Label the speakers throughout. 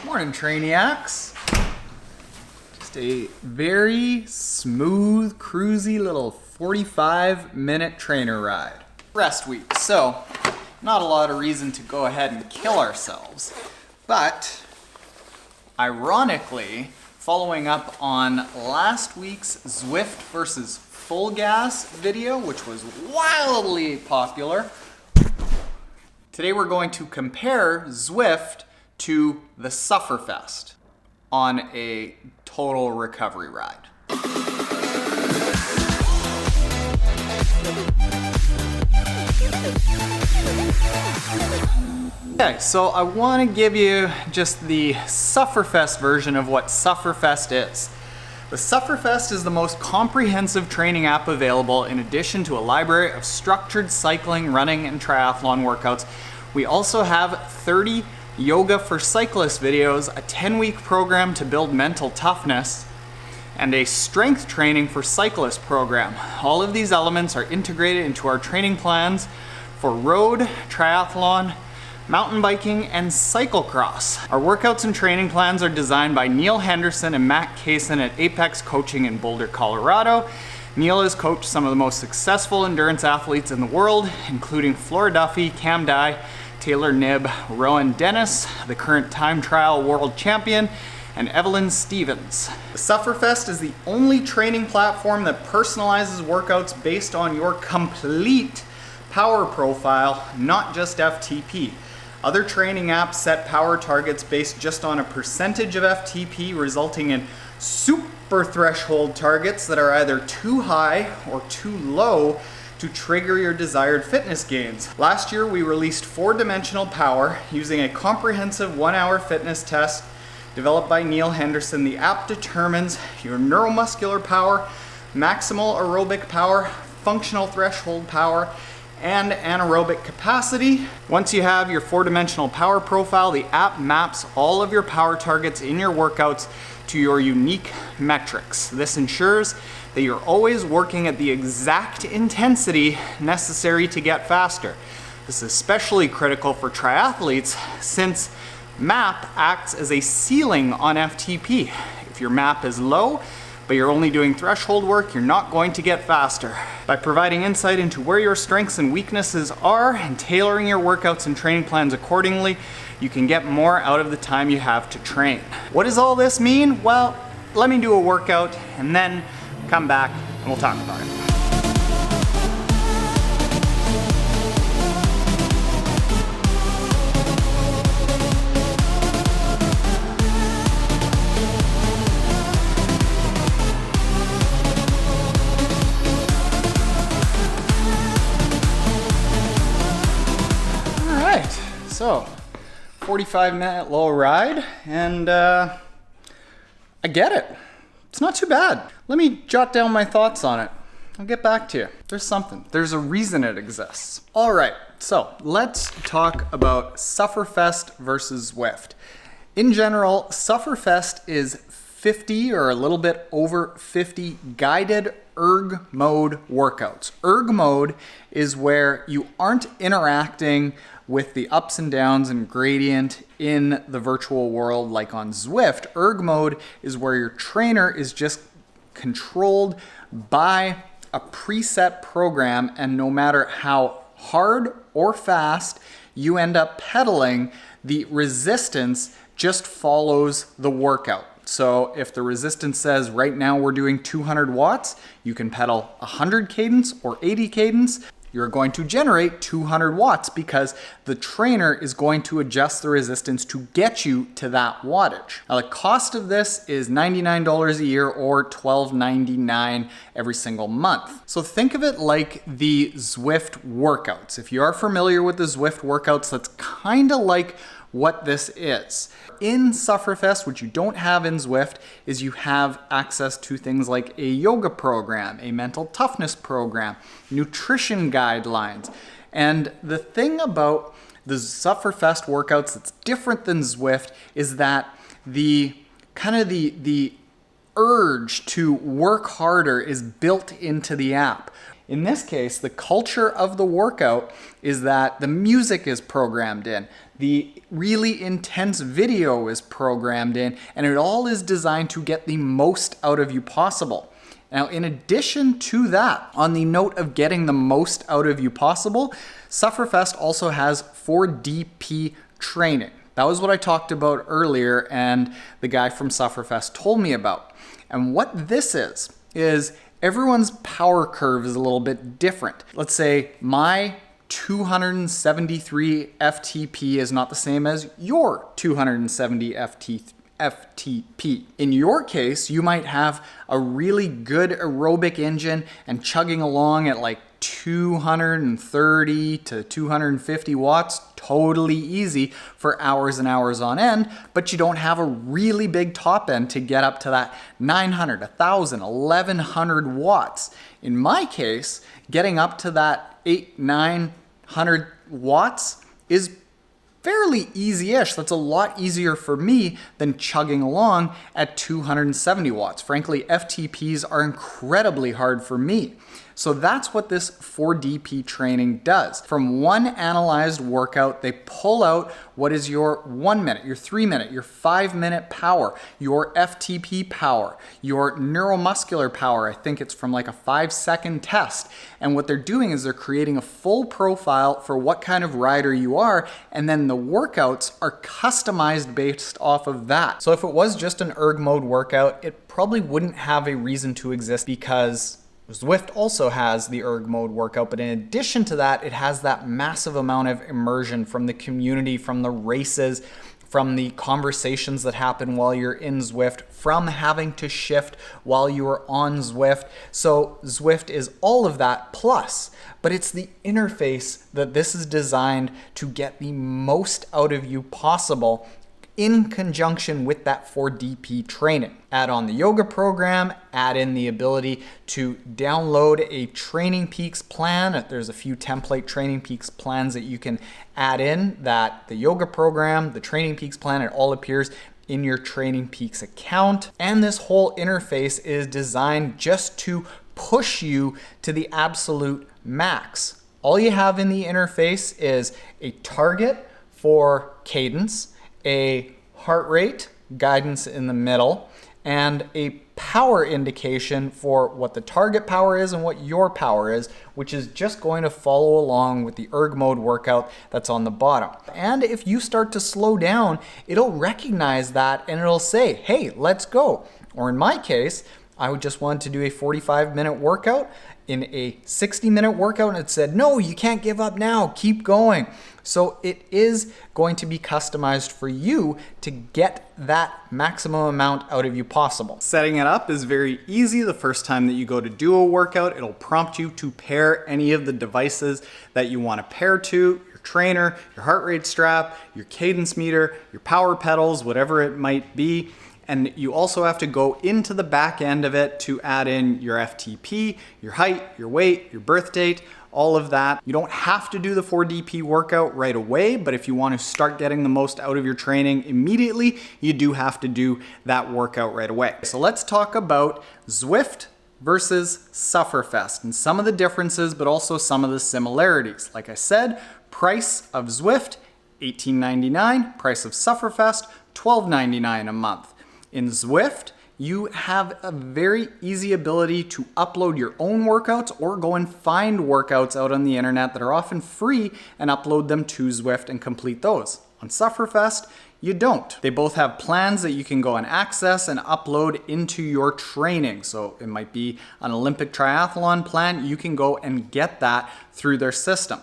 Speaker 1: Morning, Trainiacs. Just a very smooth, cruisy little 45-minute trainer ride. Rest week, so not a lot of reason to go ahead and kill ourselves. But, ironically, following up on last week's Zwift versus full gas video, which was wildly popular, today we're going to compare Zwift to the Sufferfest on a total recovery ride. Okay, so I want to give you just the Sufferfest version of what Sufferfest is. The Sufferfest is the most comprehensive training app available in addition to a library of structured cycling, running, and triathlon workouts. We also have 30 yoga for cyclists videos, a 10-week program to build mental toughness, and a strength training for cyclists program. All of these elements are integrated into our training plans for road, triathlon, mountain biking, and cyclocross. Our workouts and training plans are designed by Neil Henderson and Matt Kaysen at Apex Coaching in Boulder, Colorado. Neil has coached some of the most successful endurance athletes in the world, including Flora Duffy, Cam Dye, Taylor Knibb, Rowan Dennis, the current time trial world champion, and Evelyn Stevens. The Sufferfest is the only training platform that personalizes workouts based on your complete power profile, not just FTP. Other training apps set power targets based just on a percentage of FTP, resulting in super threshold targets that are either too high or too low to trigger your desired fitness gains. Last year, we released 4-dimensional power using a comprehensive 1-hour fitness test developed by Neil Henderson. The app determines your neuromuscular power, maximal aerobic power, functional threshold power, and anaerobic capacity. Once you have your 4-dimensional power profile, the app maps all of your power targets in your workouts to your unique metrics. This ensures that you're always working at the exact intensity necessary to get faster. This is especially critical for triathletes since MAP acts as a ceiling on FTP. If your MAP is low, but you're only doing threshold work, you're not going to get faster. By providing insight into where your strengths and weaknesses are and tailoring your workouts and training plans accordingly, you can get more out of the time you have to train. What does all this mean? Well, let me do a workout and then come back and we'll talk about it. All right, so 45-minute low ride, and I get it. It's not too bad. Let me jot down my thoughts on it. I'll get back to you. There's something. There's a reason it exists. All right, so let's talk about Sufferfest versus Zwift. In general, Sufferfest is 50 or a little bit over 50 guided erg mode workouts. Erg mode is where you aren't interacting with the ups and downs and gradient in the virtual world like on Zwift. Erg mode is where your trainer is just controlled by a preset program, and no matter how hard or fast you end up pedaling, the resistance just follows the workout. So if the resistance says right now we're doing 200 watts, you can pedal 100 cadence or 80 cadence. You're going to generate 200 watts because the trainer is going to adjust the resistance to get you to that wattage. Now, the cost of this is $99 a year or $12.99 every single month. So think of it like the Zwift workouts. If you are familiar with the Zwift workouts, that's kind of like what this is. In Sufferfest, which you don't have in Zwift, is you have access to things like a yoga program, a mental toughness program, nutrition guidelines. And the thing about the Sufferfest workouts that's different than Zwift is that the urge to work harder is built into the app. In this case, the culture of the workout is that the music is programmed in, the really intense video is programmed in, and it all is designed to get the most out of you possible. Now, in addition to that, on the note of getting the most out of you possible, Sufferfest also has 4DP training. That was what I talked about earlier and the guy from Sufferfest told me about. And what this is everyone's power curve is a little bit different. Let's say my 273 FTP is not the same as your 270 FTP. In your case, you might have a really good aerobic engine and chugging along at like 230 to 250 watts, totally easy for hours and hours on end, but you don't have a really big top end to get up to that 900, 1000, 1100 watts. In my case, getting up to that 900 watts is fairly easy-ish. That's a lot easier for me than chugging along at 270 watts. Frankly, FTPs are incredibly hard for me. So that's what this 4DP training does. From one analyzed workout, they pull out what is your 1 minute, your 3 minute, your 5 minute power, your FTP power, your neuromuscular power. I think it's from like a 5-second test. And what they're doing is they're creating a full profile for what kind of rider you are, and then the workouts are customized based off of that. So if it was just an erg mode workout, it probably wouldn't have a reason to exist because Zwift also has the erg mode workout, but in addition to that, it has that massive amount of immersion from the community, from the races, from the conversations that happen while you're in Zwift, from having to shift while you are on Zwift. So Zwift is all of that plus, but it's the interface that this is designed to get the most out of you possible in conjunction with that 4DP training. Add on the yoga program, add in the ability to download a Training Peaks plan. There's a few template Training Peaks plans that you can add in, that the yoga program, the Training Peaks plan, it all appears in your Training Peaks account. And this whole interface is designed just to push you to the absolute max. All you have in the interface is a target for cadence, a heart rate, guidance in the middle, and a power indication for what the target power is and what your power is, which is just going to follow along with the erg mode workout that's on the bottom. And if you start to slow down, it'll recognize that and it'll say, hey, let's go. Or in my case, I would just want to do a 45-minute workout in a 60-minute workout, and it said, no, you can't give up now, keep going. So it is going to be customized for you to get that maximum amount out of you possible. Setting it up is very easy. The first time that you go to do a workout, it'll prompt you to pair any of the devices that you want to pair to, your trainer, your heart rate strap, your cadence meter, your power pedals, whatever it might be. And you also have to go into the back end of it to add in your FTP, your height, your weight, your birth date, all of that. You don't have to do the 4DP workout right away, but if you want to start getting the most out of your training immediately, you do have to do that workout right away. So let's talk about Zwift versus Sufferfest and some of the differences, but also some of the similarities. Like I said, price of Zwift, $18.99, price of Sufferfest, $12.99 a month. In Zwift, you have a very easy ability to upload your own workouts or go and find workouts out on the internet that are often free and upload them to Zwift and complete those. On Sufferfest, you don't. They both have plans that you can go and access and upload into your training. So it might be an Olympic triathlon plan. You can go and get that through their system.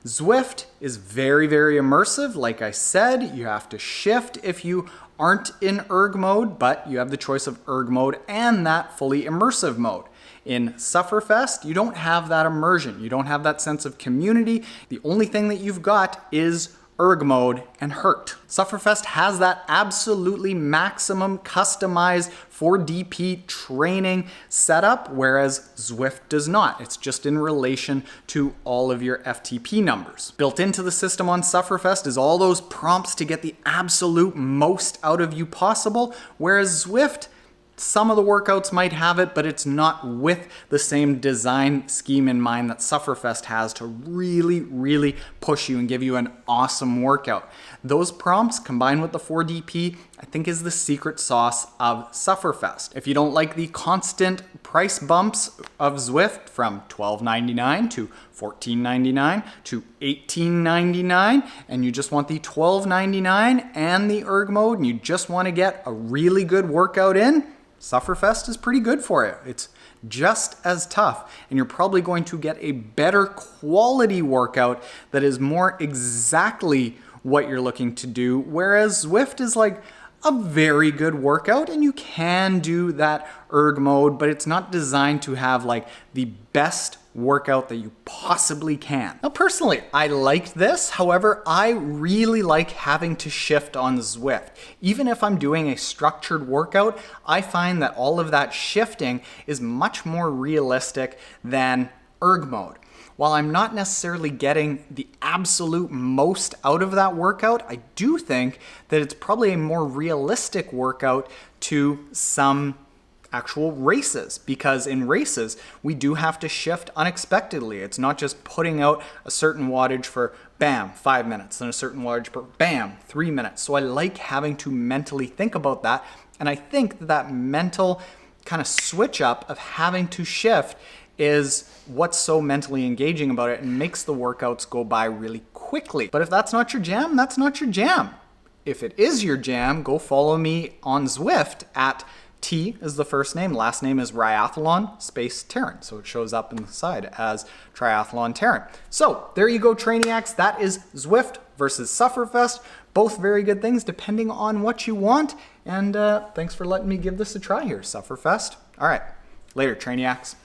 Speaker 1: Zwift is very, very immersive. Like I said, you have to shift if you aren't in erg mode, but you have the choice of erg mode and that fully immersive mode. In Sufferfest, you don't have that immersion. You don't have that sense of community. The only thing that you've got is erg mode and hurt. Sufferfest has that absolutely maximum customized 4DP training setup, whereas Zwift does not. It's just in relation to all of your FTP numbers. Built into the system on Sufferfest is all those prompts to get the absolute most out of you possible, whereas Zwift Some of the workouts might have it, but it's not with the same design scheme in mind that Sufferfest has to really, really push you and give you an awesome workout. Those prompts combined with the 4DP, I think is the secret sauce of Sufferfest. If you don't like the constant price bumps of Zwift from $12.99 to $14.99 to $18.99, and you just want the $12.99 and the erg mode, and you just want to get a really good workout in, Sufferfest is pretty good for you. It's just as tough, and you're probably going to get a better quality workout that is more exactly what you're looking to do, whereas Zwift is like a very good workout, and you can do that erg mode, but it's not designed to have like the best workout that you possibly can. Now personally, I liked this. However, I really like having to shift on Zwift. Even if I'm doing a structured workout, I find that all of that shifting is much more realistic than erg mode. While I'm not necessarily getting the absolute most out of that workout, I do think that it's probably a more realistic workout to some actual races, because in races we do have to shift unexpectedly. It's not just putting out a certain wattage for bam 5 minutes and a certain wattage for bam 3 minutes. So I like having to mentally think about that, and I think that mental kind of switch up of having to shift is what's so mentally engaging about it and makes the workouts go by really quickly. But if that's not your jam, that's not your jam. If it is your jam, go follow me on Zwift at T is the first name, last name is Triathlon Taren. So it shows up in the side as Triathlon Taren. So there you go, Trainiacs. That is Zwift versus Sufferfest. Both very good things depending on what you want. And thanks for letting me give this a try here, Sufferfest. All right, later, Trainiacs.